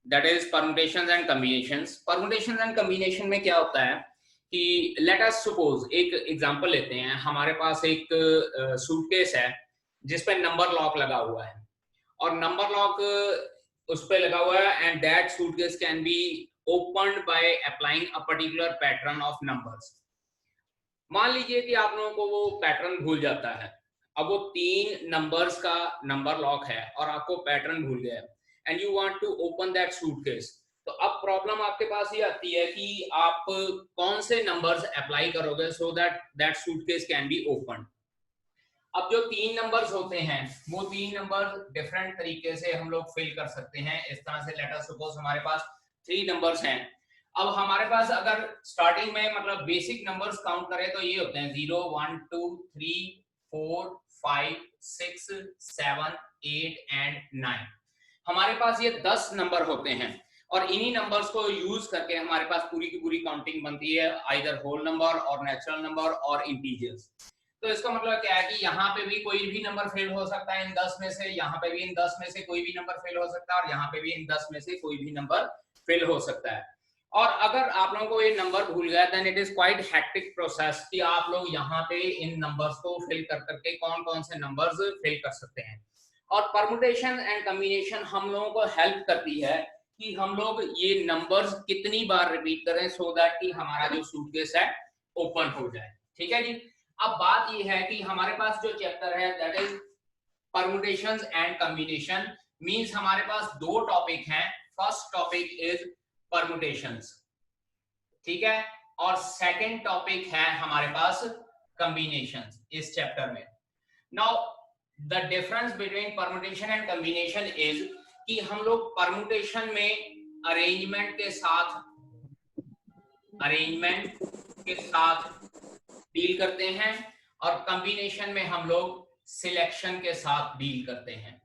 That is permutations and combinations. Permutations and combination में क्या होता है कि लेट अस सपोज एक एग्जांपल लेते हैं, हमारे पास एक सूटकेस है जिस पे नंबर लॉक लगा हुआ है और नंबर लॉक उस पे लगा हुआ है and that suitcase can be opened by applying a particular pattern of numbers. मान लीजिए कि आप लोगों को वो पैटर्न भूल जाता है, अब वो 3 नंबर्स का नंबर लॉक है और आपको पैटर्न भूल गया and you want to open that suitcase. तो अब प्रॉब्लम आपके पास ये आती है कि आप कौन से नंबर्स अप्लाई करोगे so that that suitcase can be open. अब जो 3 नंबर्स होते हैं वो 3 नंबर डिफरेंट तरीके से हम लोग फिल कर सकते हैं। इस तरह से लेट अस सपोज हमारे पास 3 नंबर्स हैं। अब हमारे पास अगर स्टार्टिंग में मतलब बेसिक नंबर्स काउंट करें तो ये होते हैं 0 1 2 3 4 5 6 7 8 एंड 9। हमारे पास ये 10 नंबर होते हैं और इन्हीं नंबर्स को यूज करके हमारे पास पूरी की पूरी काउंटिंग बनती है, आइदर होल नंबर और नेचुरल नंबर और इंटीजर्स। तो इसका मतलब क्या है कि यहाँ पे भी कोई भी नंबर फेल हो सकता है इन 10 में से, यहाँ पे भी इन 10 में से कोई भी नंबर फेल हो सकता है और यहाँ पे भी इन 10 में से कोई भी नंबर फेल हो सकता है। और अगर आप लोगों को ये नंबर भूल गया then it is quite hectic process कि आप लोग यहाँ पे इन नंबर्स को फिल कर करके कौन कौन से नंबर्स फिल कर सकते हैं। और परमुटेशन एंड कॉम्बिनेशन हम लोगों को हेल्प करती है कि हम लोग ये नंबर्स कितनी बार रिपीट करें सो दैट कि हमारा जो सूटकेस है ओपन हो जाए। ठीक है जी। अब बात ये है कि हमारे पास जो चैप्टर है that is permutations and combination, means हमारे पास 2 टॉपिक हैं। फर्स्ट टॉपिक इज परमुटेशंस, ठीक है, और सेकंड टॉपिक है हमारे पास कॉम्बिनेशंस इस चैप्टर में। Now the difference between permutation and combination is कि हम लोग परमुटेशन में अरेंजमेंट के साथ डील करते हैं और कॉम्बिनेशन में हम लोग सिलेक्शन के साथ डील करते हैं।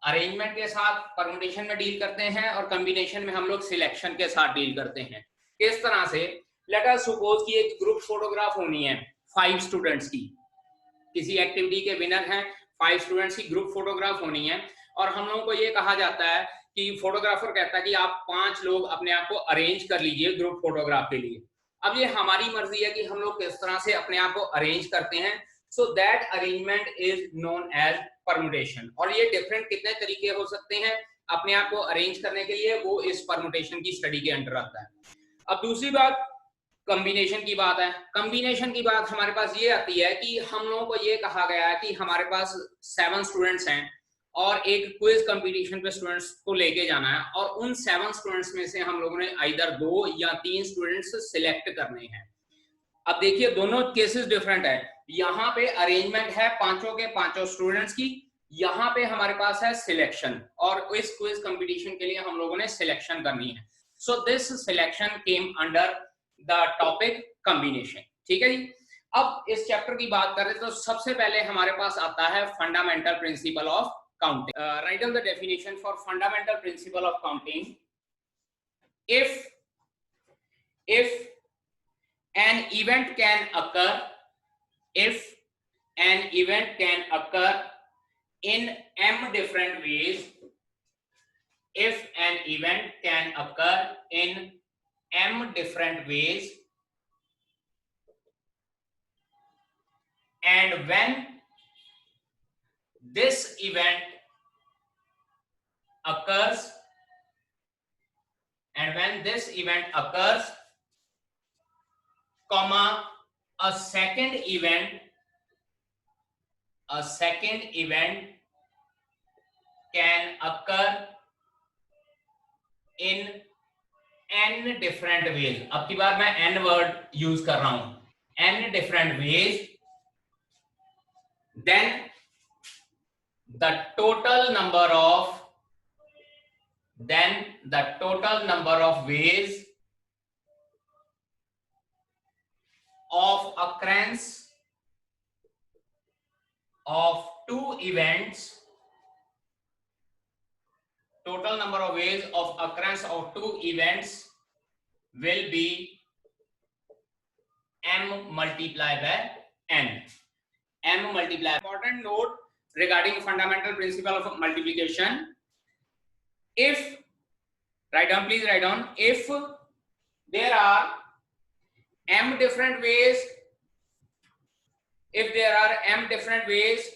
अरेंजमेंट के साथ परमुटेशन में डील करते हैं और कॉम्बिनेशन में हम लोग सिलेक्शन के साथ डील करते हैं। किस तरह से? लेट अस सपोज कि एक ग्रुप फोटोग्राफ होनी है 5 स्टूडेंट्स की, किसी एक्टिविटी के विनर हैं 5 स्टूडेंट्स की ग्रुप फोटोग्राफ होनी है और हम लोगों को ये कहा जाता है कि फोटोग्राफर कहता है कि आप 5 लोग अपने आप को अरेंज कर लीजिए ग्रुप फोटोग्राफ के लिए। अब ये हमारी मर्जी है कि हम लोग किस तरह से अपने आप को अरेंज करते हैं। So that arrangement is known as permutation. और ये डिफरेंट कितने तरीके हो सकते हैं अपने आप को अरेंज करने के लिए, वो इस परमुटेशन की स्टडी के अंडर आता है। अब दूसरी बात कॉम्बिनेशन की बात है। कॉम्बिनेशन की बात हमारे पास ये आती है कि हम लोगों को ये कहा गया है कि हमारे पास 7 स्टूडेंट्स हैं और एक क्विज कंपटीशन पे स्टूडेंट्स को लेके जाना है और उन 7 स्टूडेंट्स में से हम लोगों ने आइदर 2 या 3 स्टूडेंट्स सिलेक्ट करने हैं। अब देखिए दोनों केसेस डिफरेंट है। यहाँ पे अरेंजमेंट है पांचों के पांचों स्टूडेंट्स की, यहाँ पे हमारे पास है सिलेक्शन और इस क्विज कंपटीशन के लिए हम लोगों ने सिलेक्शन करनी है। So this selection came under the topic combination. ठीक है जी। अब इस चैप्टर की बात करें तो सबसे पहले हमारे पास आता है fundamental principle of counting. Write down the definition for fundamental principle of counting. if an event can occur in m different ways, if an event can occur in m different ways, and when this event occurs, comma, a second event can occur in n different ways। अब की बार मैं n word use कर रहा हूं, n different ways, then the total number of ways of occurrence of 2 events, total number of ways of occurrence of 2 events will be m multiplied by n. M multiplied. Important note regarding fundamental principle of multiplication. If write down, please write down. If there are m different ways, if there are m different ways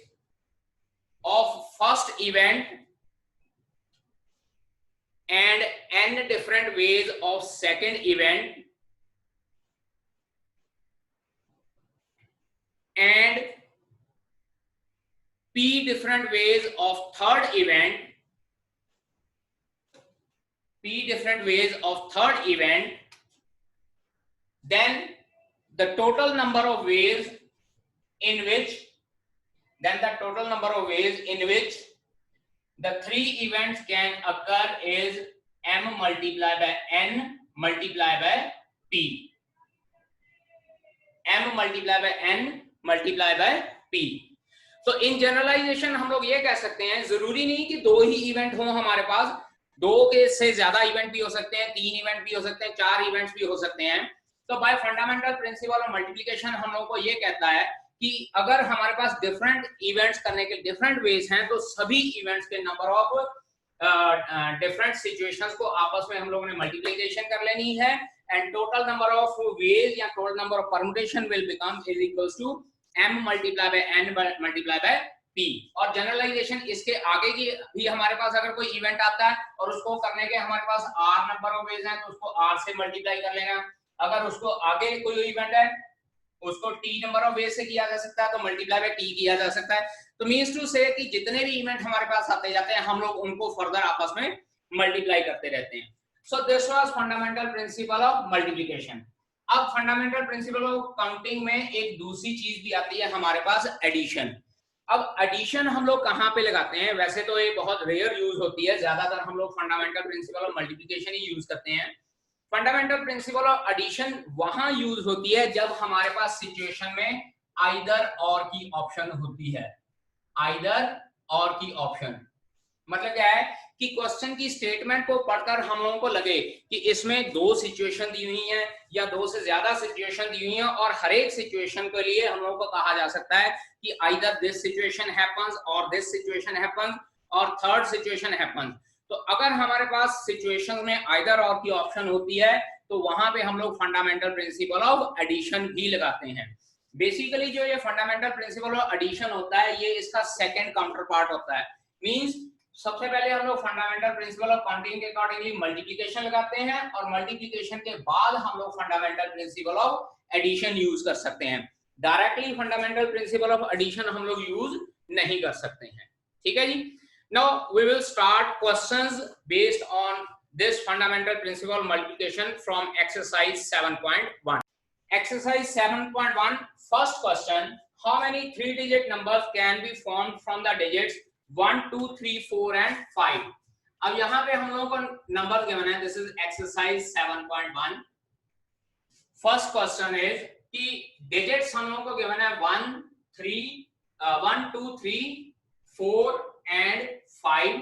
of first event and n different ways of second event and p different ways of third event, p different ways of third event, then the total number of ways in which the three events can occur is m multiplied by n multiplied by p. m multiplied by n multiplied by p. तो इन generalisation हम लोग ये कह सकते हैं, जरूरी नहीं कि दो ही इवेंट हो हमारे पास, दो के से ज्यादा इवेंट भी हो सकते हैं, तीन इवेंट भी हो सकते हैं, चार इवेंट्स भी हो सकते हैं. तो bye fundamental principle of multiplication हम लोग को ये कहता है कि अगर हमारे पास डिफरेंट इवेंट्स करने के डिफरेंट वेज हैं तो सभी इवेंट्स के नंबर ऑफ डिफरेंट सिचुएशंस को आपस में हम लोगों ने मल्टीप्लिकेशन कर लेनी है, and total number of ways या total number of permutation will become is equals to m multiply by n multiply by p. और जनरलाइजेशन इसके आगे की भी हमारे पास अगर कोई इवेंट आता है और उसको करने के हमारे पास r नंबर ऑफ वेज हैं तो उसको r से मल्टीप्लाई कर लेना. अगर उसको आगे कोई इवेंट है उसको t नंबर ऑफ वेज से किया जा सकता है तो मल्टीप्लाई बाय t किया जा सकता है. तो मींस टू से कि जितने भी इवेंट हमारे पास आते जाते हैं हम लोग उनको फर्दर आपस में मल्टीप्लाई करते रहते हैं. So this was fundamental principle of multiplication. अब फंडामेंटल प्रिंसिपल ऑफ काउंटिंग में एक दूसरी चीज भी आती है हमारे पास, एडिशन. अब एडिशन हम लोग कहाँ पे लगाते हैं? वैसे तो ये बहुत रेयर यूज होती है, ज्यादातर हम लोग fundamental principle of multiplication he use करते हैं. फंडामेंटल प्रिंसिपल ऑफ एडिशन वहां यूज होती है जब हमारे पास सिचुएशन में आइदर और की ऑप्शन होती है. आइदर और की ऑप्शन मतलब क्या है कि क्वेश्चन की स्टेटमेंट को पढ़कर हम लोगों को लगे कि इसमें दो सिचुएशन दी हुई हैं या दो से ज्यादा सिचुएशन दी हुई हैं और हर एक सिचुएशन के लिए हम लोगों को कहा जा सकता है कि आइदर दिस सिचुएशन हैपेंस और दिस सिचुएशन हैपेंस और थर्ड सिचुएशन हैपेंस. तो अगर हमारे पास सिचुएशन में आइदर और की ऑप्शन होती है तो वहां पे हम लोग फंडामेंटल प्रिंसिपल ऑफ एडिशन भी लगाते हैं. बेसिकली जो ये फंडामेंटल प्रिंसिपल ऑफ एडिशन होता है ये इसका सेकेंड काउंटर पार्ट होता है. मीन्स सबसे पहले हम लोग फंडामेंटल प्रिंसिपल ऑफ काउंटिंग के अकॉर्डिंगली मल्टीप्लिकेशन लगाते हैं और मल्टीप्लिकेशन के बाद हम लोग fundamental principle of addition use कर सकते हैं. Directly fundamental principle of addition हम लोग यूज नहीं कर सकते हैं. ठीक है जी. Now we will start questions based on this fundamental principle of multiplication from exercise 7.1. Exercise 7.1 first question, how many 3 digit numbers can be formed from the digits 1, 2, 3, 4 and 5. अब यहाँ पे हम लोगों को नंबर गिवन है. This is exercise 7.1. First question is कि digits हम लोगों को गिवन है 1, 2, 3, 4 and 5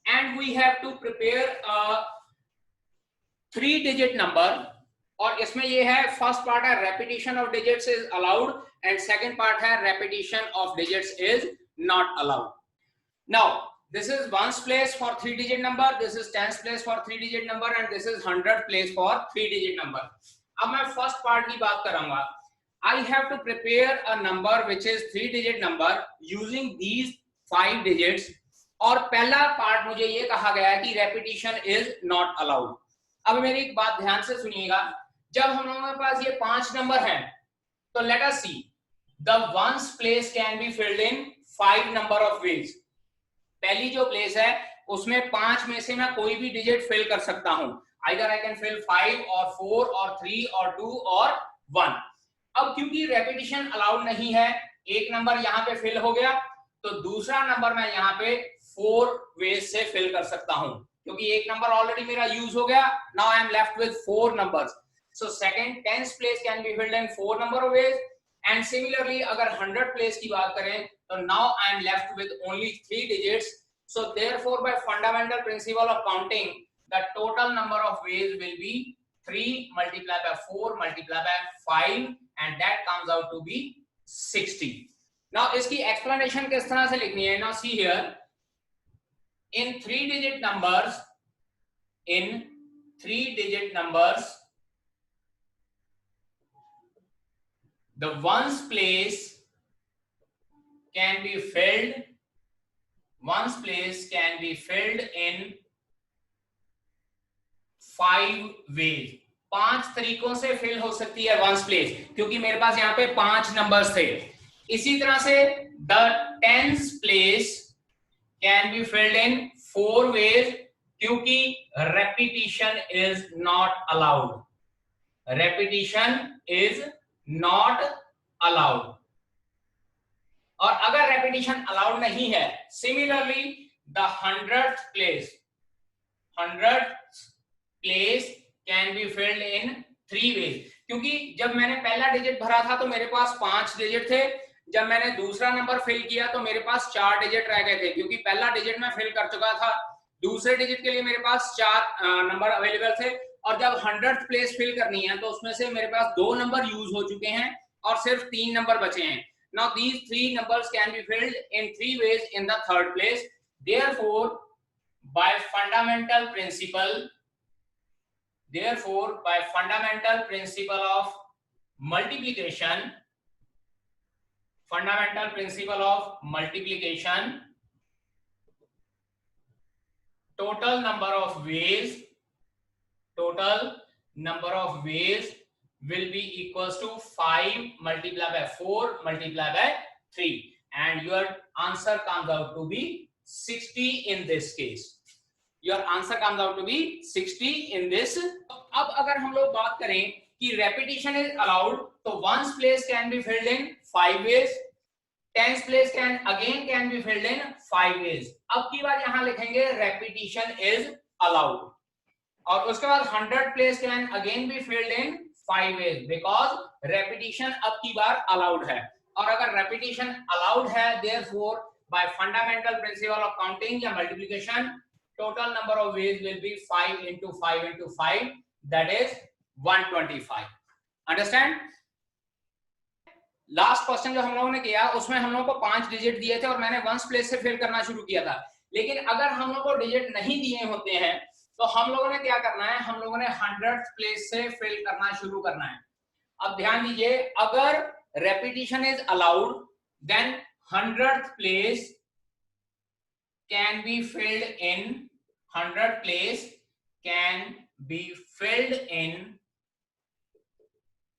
and we have to prepare a 3 digit number. और इसमें ये है फर्स्ट पार्ट है repetition of digits is allowed and second part है repetition of digits is not allowed. Now, this is ones place for 3 digit number, this is tens place for 3 digit number and this is 100 place for 3 digit number. अब मैं first part की बात करूंगा. I have to prepare a number which is 3 digit number using these 5 digits. और पहला part मुझे ये कहा गया है कि repetition is not allowed. अब मेरी एक बात ध्यान से सुनिएगा, जब हम लोगों के पास ये 5 नंबर हैं तो let us see the ones place can be filled in 5 number of ways. पहली जो प्लेस है उसमें 5 में से मैं कोई भी डिजिट फिल कर सकता हूं. आइदर आई कैन फिल 5 और 4 और 3 और 2 और 1. अब क्योंकि रेपिटेशन अलाउड नहीं है, एक नंबर यहाँ पे फिल हो गया तो दूसरा नंबर मैं यहाँ पे 4 वेज से फिल कर सकता हूं क्योंकि एक नंबर ऑलरेडी मेरा यूज हो गया. Now I am left with 4 numbers. So second tens place can be filled in 4 number of veg and similarly अगर 100 प्लेस की बात करें so now I am left with only 3 digits. So therefore by fundamental principle of counting the total number of ways will be 3 multiplied by 4 multiplied by 5 and that comes out to be 60. Now इसकी explanation किस तरह से लिखनी है? Now see here, in 3 digit numbers 3-digit numbers, the ones place can be filled in 5 ways. 5 तरीकों से fill हो सकती है वंस प्लेस, क्योंकि मेरे पास यहाँ पे 5 नंबर्स थे. इसी तरह से the tens place can be filled in 4 ways, क्योंकि repetition is not allowed. Repetition is not allowed. और अगर रेपिटिशन अलाउड नहीं है, similarly the 100th place can be filled in 3 ways. क्योंकि जब मैंने पहला डिजिट भरा था तो मेरे पास 5 डिजिट थे. जब मैंने दूसरा नंबर फिल किया तो मेरे पास 4 डिजिट रह गए थे, क्योंकि पहला डिजिट मैं फिल कर चुका था. दूसरे डिजिट के लिए मेरे पास 4 नंबर अवेलेबल थे. और जब 100th प्लेस फिल करनी है तो उसमें से मेरे पास 2 नंबर यूज हो चुके हैं और सिर्फ 3 नंबर बचे हैं. Now these 3 numbers can be filled in 3 ways in the 3rd place. Therefore, by fundamental principle of multiplication, total number of ways will be equals to 5 multiplied by 4 multiplied by 3, and your answer comes out to be 60 in this case. Your answer comes out to be 60 in this. अब अगर हम लोग बात करें कि repetition is allowed, तो ones place can be filled in 5 ways, tens place can be filled in 5 ways. अब की बार यहाँ लिखेंगे repetition is allowed, और उसके बाद 100th place can again be filled in 5 ways, because repetition अब की बार allowed है. और अगर repetition allowed है, therefore by fundamental principle of counting या multiplication, total number of ways will be 5 into 5 into 5, that is 125. Understand? Last question जो हम लोगों ने किया उसमें हम लोगों को 5 डिजिट दिए थे और मैंने वंस प्लेस से फिल करना शुरू किया था. लेकिन अगर हम लोगों को डिजिट नहीं दिए होते हैं तो हम लोगों ने क्या करना है, हम लोगों ने 100th प्लेस से फिल करना शुरू करना है. अब ध्यान दीजिए, अगर repetition is allowed then 100th place can be filled in 100th place can be filled in,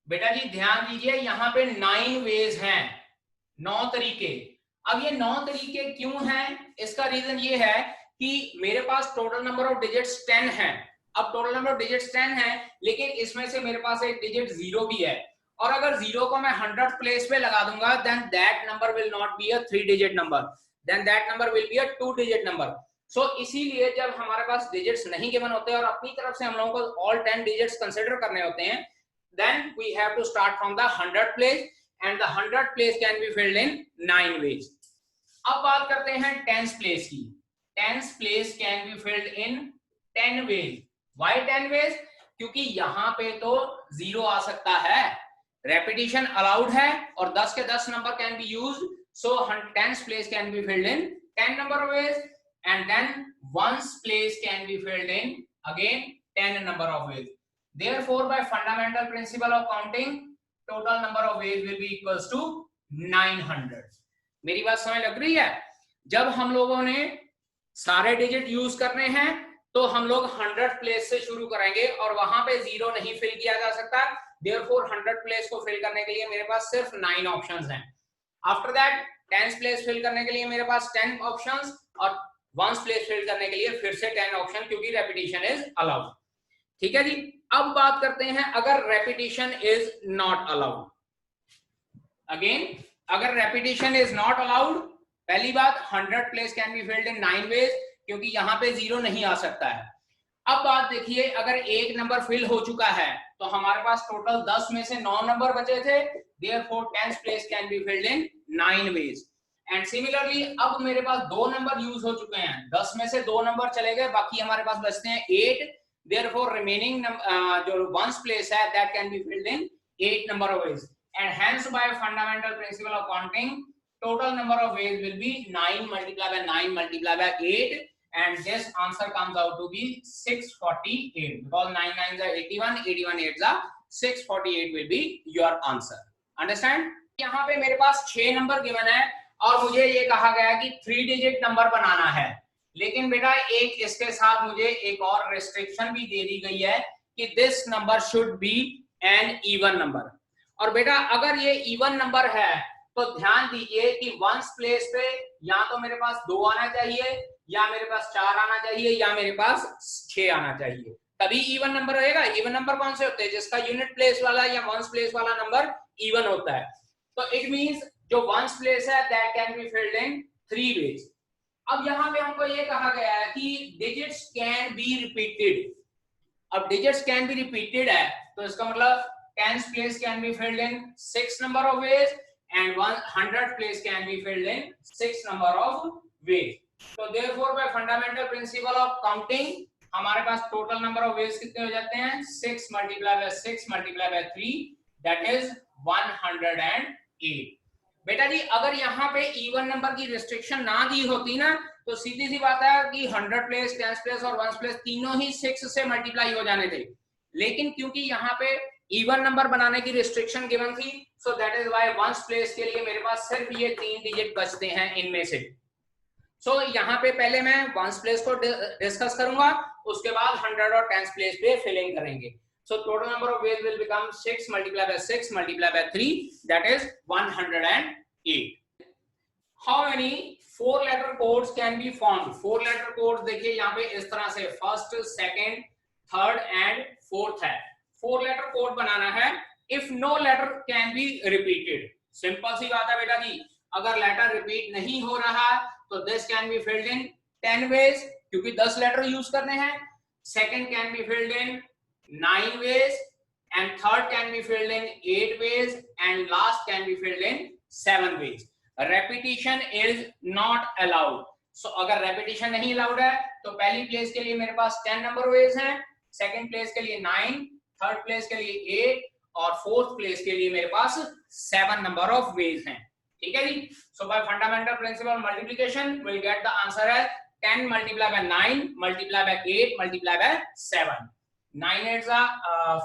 बेटा जी ध्यान दीजिए, यहां पे 9 वेज हैं, 9 तरीके. अब ये 9 तरीके क्यों हैं, इसका रीजन ये है कि मेरे पास टोटल नंबर ऑफ डिजिट्स 10 हैं. अब टोटल नंबर ऑफ डिजिट्स 10 हैं, लेकिन इसमें से मेरे पास एक डिजिट 0 भी है, और अगर 0 को मैं 100th प्लेस पे लगा दूंगा then that number will not be a 3 digit number, then that number will be a 2 digit number. So इसीलिए जब हमारे पास डिजिट्स नहीं गिवन होते और अपनी तरफ से हम लोगों को ऑल 10 डिजिट्स कंसीडर करने होते हैं, then we have to start from the 100th place, and the 100th place can be filled in 9 ways. अब बात करते हैं tens place की. tens place can be filled in 10 ways. Why 10 ways? क्योंकि यहाँ पे तो 0 आ सकता है, repetition allowed है, और 10 के 10 number can be used, so tens place can be filled in 10 number of ways, and then ones place can be filled in again 10 number of ways. Therefore, by fundamental principle of counting, total number of ways will be equals to 900. मेरी बात समझ लग रही है? जब हम लोगों ने सारे डिजिट यूज करने हैं तो हम लोग 100th प्लेस से शुरू करेंगे, और वहां पे 0 नहीं फिल किया जा सकता. Therefore, 100th प्लेस को फिल करने के लिए मेरे पास सिर्फ 9 ऑप्शंस हैं. After that 10th place fill करने के लिए मेरे पास 10 ऑप्शंस, और वंस प्लेस फिल करने के लिए फिर से 10 ऑप्शन, क्योंकि रेपिटेशन इज अलाउड. ठीक है जी. अब बात करते हैं अगर repetition is not allowed. Again, अगर रेपिटेशन इज नॉट अलाउड, पहली बात 100th place can be filled in 9 ways, क्योंकि यहां पे 0 नहीं आ सकता है. अब बात देखिए, अगर एक नंबर फिल हो चुका है तो हमारे पास टोटल 10 में से 9 नंबर बचे थे. Therefore 10th place can be filled in 9 ways. And similarly अब मेरे पास 2 नंबर यूज हो चुके हैं, 10 में से 2 नंबर चले गए, बाकी हमारे पास बचते हैं 8. Therefore, remaining जो ones place है that can be filled in 8 number of ways, and hence by fundamental principle of counting, total number of ways will be 9 multiplied by 9 multiplied by 8, and this answer comes out to be 648 because 9 9s are 81, 81 8s are 648 will be your answer. Understand? यहाँ पे मेरे पास 6 number given है और मुझे ये कहा गया कि 3 डिजिट नंबर बनाना है, लेकिन बेटा एक इसके साथ मुझे एक और रेस्ट्रिक्शन भी दे दी गई है कि this number should be an even number. और बेटा अगर ये इवन नंबर है तो ध्यान दीजिए कि वंस प्लेस पे या तो मेरे पास 2 आना चाहिए, या मेरे पास 4 आना चाहिए, या मेरे पास 6 आना चाहिए, तभी इवन नंबर रहेगा। इवन नंबर कौन से होते हैं? जिसका यूनिट प्लेस वाला या वंस प्लेस वाला नंबर इवन होता है। तो इट मींस जो वंस प्लेस है that can be filled in 3 ways. अब यहाँ पे हमको ये कहा गया है कि डिजिट्स कैन बी रिपीटेड। अब डिजिट्स कैन बी रिपीटेड है तो इसका मतलब 10th place can be filled in 6 number of ways and 100th place can be filled in 6 number of ways. So therefore by fundamental principle of counting हमारे पास total number of ways कितने हो जाते हैं? 6 multiplied by 6 multiplied by 3 that is 108. बेटा जी अगर यहाँ पे even number की रिस्ट्रिक्शन ना दी होती ना तो सीधी सी बात है कि 100 प्लेस 10 प्लेस और 1 प्लेस तीनों ही 6 से मल्टीप्लाई हो जाने थे, लेकिन क्योंकि यहाँ पे इवन नंबर बनाने की रिस्ट्रिक्शन गिवन थी so that is why ones place के लिए मेरे पास सिर्फ ये 3 डिजिट बचते हैं इनमें से। सो यहाँ पे पहले मैं वंस प्लेस को डिस्कस करूंगा, उसके बाद 100 और 10th प्लेस पे फिलिंग करेंगे। So total number of veg will become 6 multiplied by 6 multiplied by 3 that is 108. How many 4 letter codes can be formed? 4 letter codes देखिए यहाँ पे इस तरह से first, second, third and fourth है। 4 लेटर कोड बनाना है if no letter can be repeated. Simple सी बात है बेटा जी, अगर लेटर रिपीट नहीं हो रहा तो this can be filled in 10 ways क्योंकि 10 लेटर यूज करने हैं, second can be filled in 9 ways and third can be filled in 8 ways and last can be filled in 7 ways. Repetition is not allowed. So अगर repetition नहीं allowed है तो पहली place के लिए मेरे पास 10 नंबर वेज हैं, सेकंड प्लेस के लिए 9, थर्ड प्लेस के लिए 8 और फोर्थ प्लेस के लिए मेरे पास 7 नंबर ऑफ वेज हैं। ठीक है जी। So by fundamental principle multiplication will get the answer है 10 multiplied by 9 multiplied by 8 multiplied by 7। 9 8s are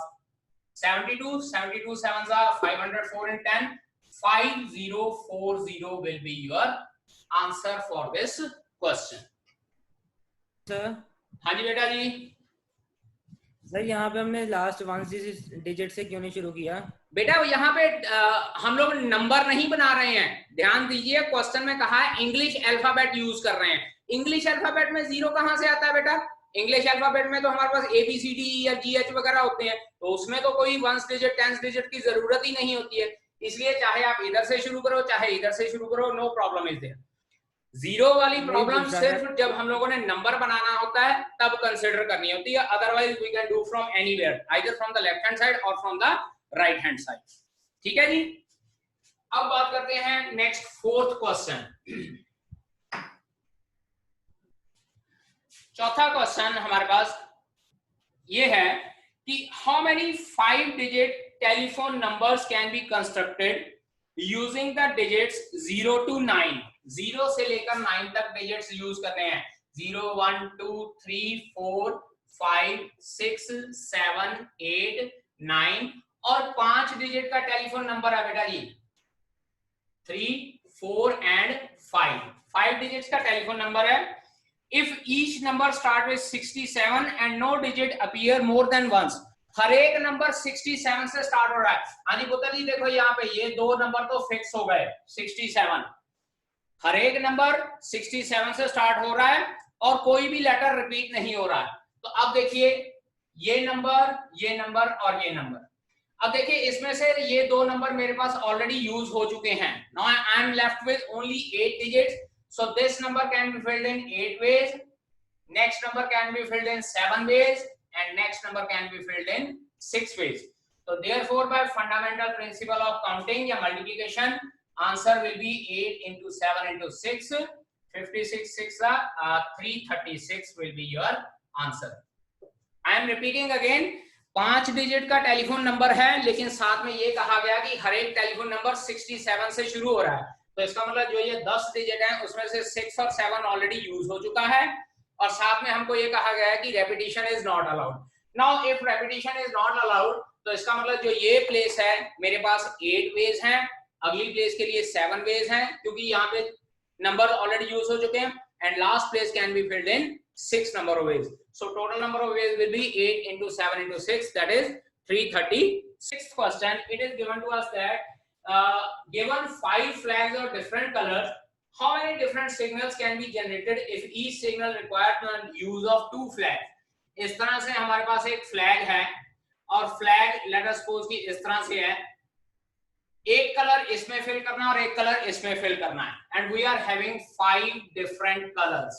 72, 72 7s are 504 and 10 5040 will be your answer for this question. Sir हाँ जी बेटा जी। Sir यहाँ पे हमने लास्ट 1 डिजिट से क्यों नहीं शुरू किया? बेटा यहाँ पे हम लोग नंबर नहीं बना रहे हैं, ध्यान दीजिए। क्वेश्चन में कहा है इंग्लिश अल्फाबेट यूज कर रहे हैं। इंग्लिश अल्फाबेट में 0 कहाँ से आता है बेटा? इंग्लिश अल्फाबेट में तो हमारे पास ABCD या GH वगैरह होते हैं, तो उसमें तो कोई 1st डिजिट 10th डिजिट की जरूरत ही नहीं होती है। इसलिए चाहे आप इधर से शुरू करो चाहे इधर से शुरू करो, नो प्रॉब्लम इज देयर। 0 वाली प्रॉब्लम सिर्फ जब हम लोगों ने नंबर बनाना होता है तब कंसिडर करनी होती है, otherwise we can do from anywhere, either from the left hand side और from the right hand side. ठीक है जी। अब बात करते हैं नेक्स्ट 4th क्वेश्चन। चौथा क्वेश्चन हमारे पास ये है कि how many 5 digit telephone numbers can be constructed using the digits 0 to 9। 0 से लेकर 9 तक डिजिट्स यूज करने हैं। 0 1 2 3 4 5 6 7 8 9 और 5 डिजिट का टेलीफोन नंबर है बेटा जी 3 4 and 5। 5 डिजिट्स का टेलीफोन नंबर है। If each number start with 67 and no digit appear more than once, हर एक नंबर 67 से स्टार्ट हो रहा है। आनी बोतल जी देखो यहाँ पे ये 2 नंबर तो फिक्स हो गए 67, हर एक नंबर 67 से स्टार्ट हो रहा है और कोई भी लेटर रिपीट नहीं हो रहा है। तो अब देखिए ये नंबर और ये नंबर। अब देखिए इसमें से ये 2 नंबर मेरे पास ऑलरेडी यूज हो चुके हैं। Now I am left with only 8 digits. So this number can be filled in 8 ways, next number can be filled in 7 ways and next number can be filled in 6 ways. So therefore by fundamental principle of counting या multiplication answer will be 8 into 7 into 6, 56 6 336 will be your answer. I am repeating again, 5 digit का telephone number है लेकिन साथ में ये कहा गया कि हर एक टेलीफोन नंबर 67 से शुरू हो रहा है। तो इसका मतलब जो ये 10 डिजिट है उसमें से 6 और 7 ऑलरेडी यूज हो चुका है और साथ में हमको ये कहा गया है कि repetition is not allowed. Now if repetition is not allowed तो इसका मतलब जो ये प्लेस है मेरे पास 8 वेज हैं, अगली प्लेस के लिए 7 वेज हैं क्योंकि यहाँ पे नंबर ऑलरेडी यूज हो चुके हैं, and last place can be filled in 6 number of ways. So total number of ways will be 8 into 7 into 6, that is 330. Sixth question, it is given to us that given 5 flags of different colors, how many different signals can be generated if each signal requires the use of 2 flags? इस तरह से हमारे पास एक flag है और flag let us suppose कि इस तरह से है, एक कलर इसमें फिल करना है और एक कलर इसमें फिल करना है, and we are having 5 different colors,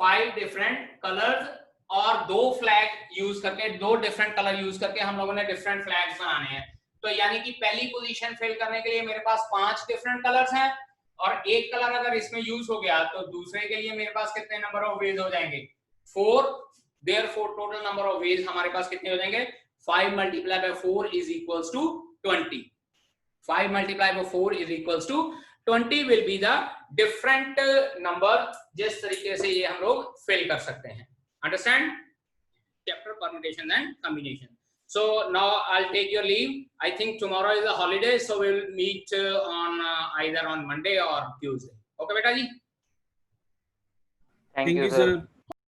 5 different colors और 2 फ्लैग यूज करके, 2 डिफरेंट कलर यूज करके हम लोगों ने डिफरेंट फ्लैग्स बनाने हैं। तो यानी कि पहली पोजीशन फिल करने के लिए मेरे पास 5 डिफरेंट कलर्स हैं और एक कलर अगर इसमें यूज हो गया तो दूसरे के लिए मेरे पास कितने नंबर ऑफ वेज हो जाएंगे? 4। Therefore total number of veg हमारे पास कितने हो जाएंगे? 5 multiplied by 4 is equals to 20. 5 multiplied by 4 is equals to 20 will be the different number जिस तरीके से ये हम लोग फिल कर सकते हैं। Understand? Chapter permutation and combination. So now I'll take your leave. I think tomorrow is a holiday, so we'll meet on either on Monday or Tuesday. Okay, beta ji? Thank you, sir.